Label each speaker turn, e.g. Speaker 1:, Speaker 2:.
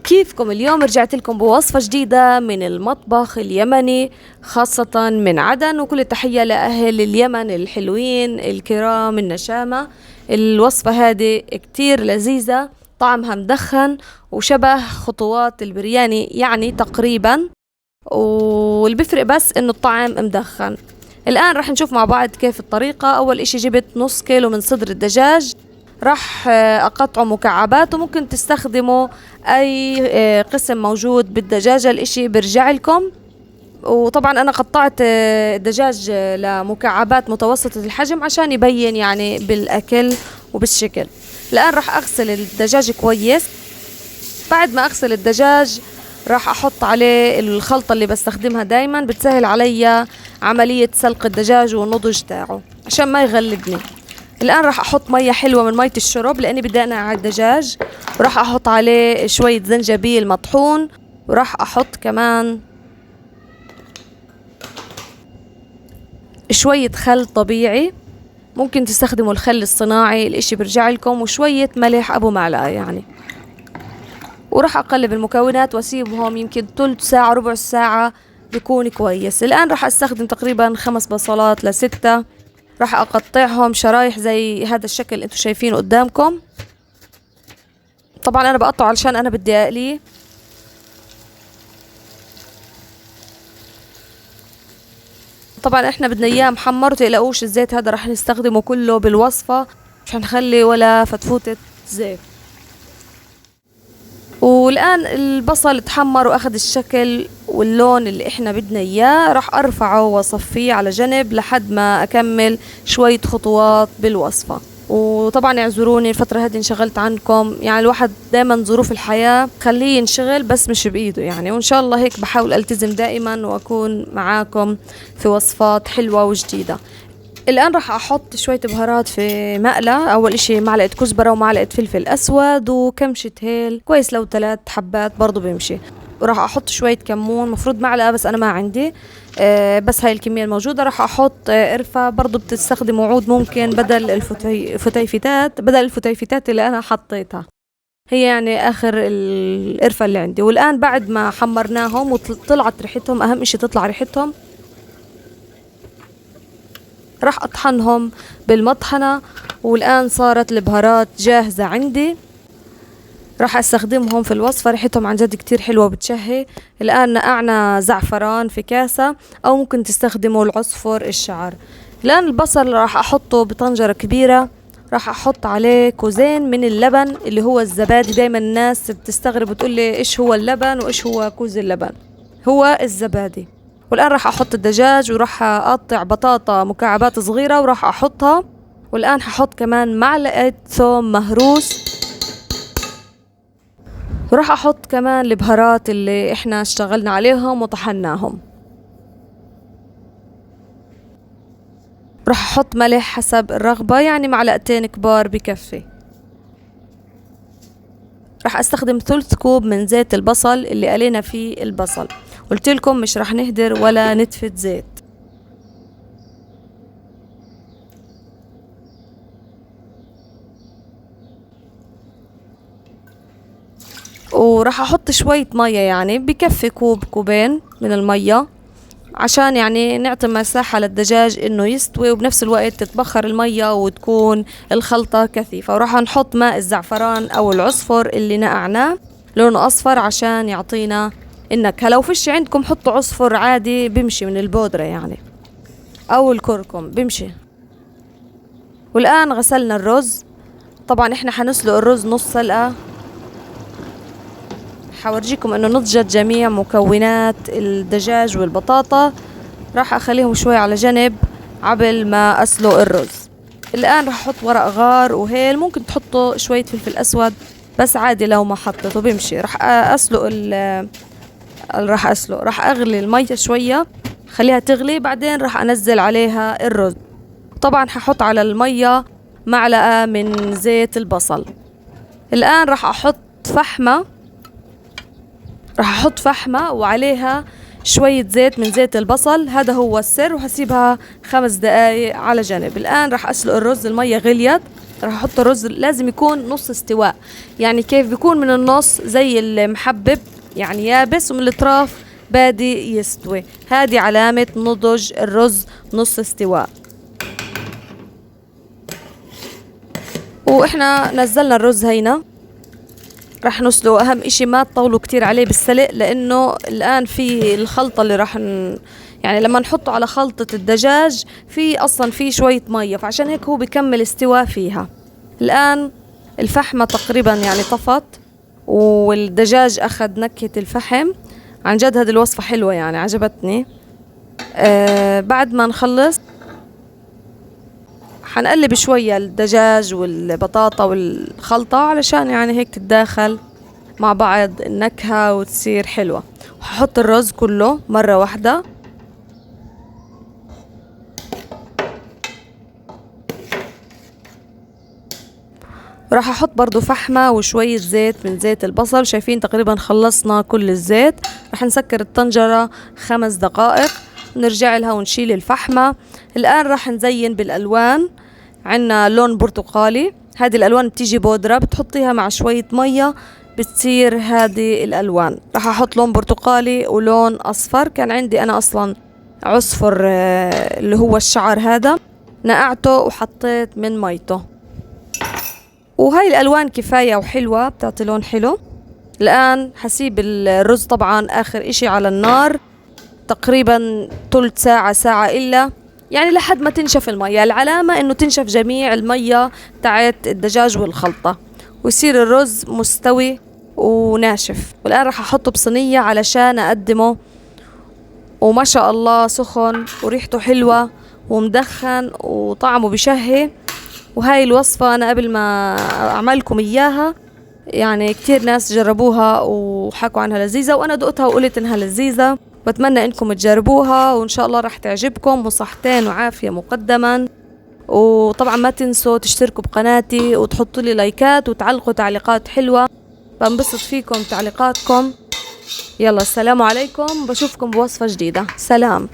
Speaker 1: كيفكم؟ اليوم رجعت لكم بوصفة جديدة من المطبخ اليمني، خاصة من عدن، وكل التحية لأهل اليمن الحلوين الكرام النشامة. الوصفة هذه كتير لذيذة، طعمها مدخن وشبه خطوات البرياني يعني تقريبا، واللي بيفرق بس انه الطعم مدخن. الآن رح نشوف مع بعض كيف الطريقة. أول إشي جبت نص كيلو من صدر الدجاج، راح أقطعه مكعبات، وممكن تستخدموا أي قسم موجود بالدجاجة، الإشي برجع لكم. وطبعا أنا قطعت الدجاج لمكعبات متوسطة الحجم عشان يبين يعني بالأكل وبالشكل. الآن راح أغسل الدجاج كويس. بعد ما أغسل الدجاج راح أحط عليه الخلطة اللي بستخدمها دايما، بتسهل علي عملية سلق الدجاج والنضج تاعه عشان ما يغلقني. الآن راح أحط مية حلوة من مية الشرب لأني بدي أنقع على الدجاج، وراح أحط عليه شوية زنجبيل مطحون، وراح أحط كمان شوية خل طبيعي، ممكن تستخدموا الخل الصناعي، الإشي برجع لكم، وشوية ملح أبو معلقة يعني. وراح أقلب المكونات وأسيبهم يمكن ثلث ساعة ربع ساعة بيكون كويس. الآن راح أستخدم تقريبا 5 بصلات ل6، راح أقطعهم شرايح زي هذا الشكل اللي انتوا شايفينه قدامكم. طبعا أنا بقطعه علشان أنا بدي أقليه. طبعا احنا بدنا اياه محمر، وتقلقوش الزيت هذا راح نستخدمه كله بالوصفة، مش هنخلي ولا فتفوتة زيت. والآن البصل تحمر وأخذ الشكل واللون اللي احنا بدنا اياه، راح أرفعه وأصفيه على جنب لحد ما أكمل شوية خطوات بالوصفة. وطبعا اعذروني الفترة هذه انشغلت عنكم، يعني الواحد دايما ظروف الحياة خليه ينشغل بس مش بإيده يعني، وإن شاء الله هيك بحاول ألتزم دائما وأكون معاكم في وصفات حلوة وجديدة. الآن راح أحط شوية بهارات في مقلة. أول إشي معلقة كزبرة ومعلقة فلفل أسود وكمشة هيل كويس، لو 3 حبات برضو بيمشي. وراح أحط شوية كمون، مفروض معلقة بس أنا ما عندي، بس هاي الكمية الموجودة. راح أحط قرفة، برضو بتستخدموا عود ممكن بدل الفتيفتات اللي أنا حطيتها، هي يعني آخر القرفة اللي عندي. والآن بعد ما حمرناهم وطلعت ريحتهم، أهم إشي تطلع ريحتهم، راح أطحنهم بالمطحنة. والآن صارت البهارات جاهزة عندي، راح أستخدمهم في الوصفة، ريحتهم عن جد كتير حلوة وبتشهي. الآن نقعنا زعفران في كاسة، أو ممكن تستخدموا العصفر الشعر. الآن البصل راح أحطه بطنجرة كبيرة، راح أحط عليه كوزين من اللبن اللي هو الزبادي. دايما الناس بتستغرب وتقول لي إيش هو اللبن وإيش هو كوز اللبن، هو الزبادي. والآن راح أحط الدجاج، وراح أقطع بطاطا مكعبات صغيرة وراح أحطها. والآن هحط كمان معلقة ثوم مهروس، وراح أحط كمان البهارات اللي إحنا اشتغلنا عليهم وطحناهم. راح أحط ملح حسب الرغبة، يعني معلقتين كبار بكفي. راح أستخدم ثلث كوب من زيت البصل اللي قلينا فيه البصل، قلت لكم مش راح نهدر ولا نتفة زيت. وراح احط شوية مية، يعني بكفي كوب كوبين من المية، عشان يعني نعطي مساحة للدجاج انه يستوي، وبنفس الوقت تتبخر المية وتكون الخلطة كثيفة. وراح نحط ماء الزعفران او العصفر اللي نقعناه لونه اصفر عشان يعطينا النكهة. لو فيش عندكم حطوا عصفر عادي بمشي من البودرة يعني، او الكركم بمشي. والآن غسلنا الرز، طبعا احنا حنسلق الرز نص سلقة. حورجيكم انه نضجت جميع مكونات الدجاج والبطاطا، راح اخليهم شوي على جنب قبل ما اسلق الرز. الآن راح احط ورق غار وهيل، ممكن تحطوا شوية فلفل اسود بس عادي لو ما حطيته بمشي. راح اغلي المية شوية، خليها تغلي، بعدين راح انزل عليها الرز. طبعا ححط على المية معلقة من زيت البصل. الآن راح احط فحمة وعليها شوية زيت من زيت البصل، هذا هو السر، وهسيبها 5 دقايق على جنب. الآن راح أسلق الرز، المية غليت، راح احط الرز لازم يكون نص استواء، يعني كيف بيكون من النص زي المحبب يعني يابس، ومن الاطراف بادي يستوي. هذه علامة نضج الرز نص استواء. واحنا نزلنا الرز هينا راح نسلقه. اهم اشي ما تطولوا كتير عليه بالسلق، لانه الان في الخلطة اللي يعني لما نحطه على خلطة الدجاج في اصلا في شوية مية، فعشان هيك هو بكمل استواء فيها. الان الفحمة تقريبا يعني طفت، والدجاج اخذ نكهة الفحم. عن جد هذه الوصفة حلوة يعني عجبتني. بعد ما نخلص حنقلب شوية الدجاج والبطاطا والخلطة علشان يعني هيك تتداخل مع بعض النكهة وتصير حلوة. وححط الرز كله مرة واحدة. راح احط برضو فحمة وشوية زيت من زيت البصل. شايفين تقريبا خلصنا كل الزيت. راح نسكر الطنجرة 5 دقائق، نرجع لها ونشيل الفحمة. الآن راح نزين بالألوان. عنا لون برتقالي، هذه الألوان بتيجي بودرة بتحطيها مع شوية مية بتصير هذه الألوان. راح أحط لون برتقالي ولون أصفر. كان عندي أنا أصلا عصفر اللي هو الشعر هذا، نقعته وحطيت من ميته. وهاي الألوان كفاية وحلوة بتعطي لون حلو. الآن حسيب الرز طبعا آخر إشي على النار تقريبا ثلث ساعة ساعة إلا، يعني لحد ما تنشف المية. العلامة إنه تنشف جميع المية تاعت الدجاج والخلطة ويصير الرز مستوي وناشف. والآن راح أحطه بصينية علشان أقدمه. وما شاء الله سخن وريحته حلوة ومدخن وطعمه بشهي. وهاي الوصفة أنا قبل ما أعملكم إياها يعني كتير ناس جربوها وحكوا عنها لذيذة، وأنا دقتها وقلت إنها لذيذة. بتمنى إنكم تجربوها وإن شاء الله راح تعجبكم. وصحتين وعافية مقدما. وطبعا ما تنسوا تشتركوا بقناتي وتحطوا لي لايكات وتعلقوا تعليقات حلوة، بنبسط فيكم تعليقاتكم. يلا السلام عليكم، بشوفكم بوصفة جديدة. سلام.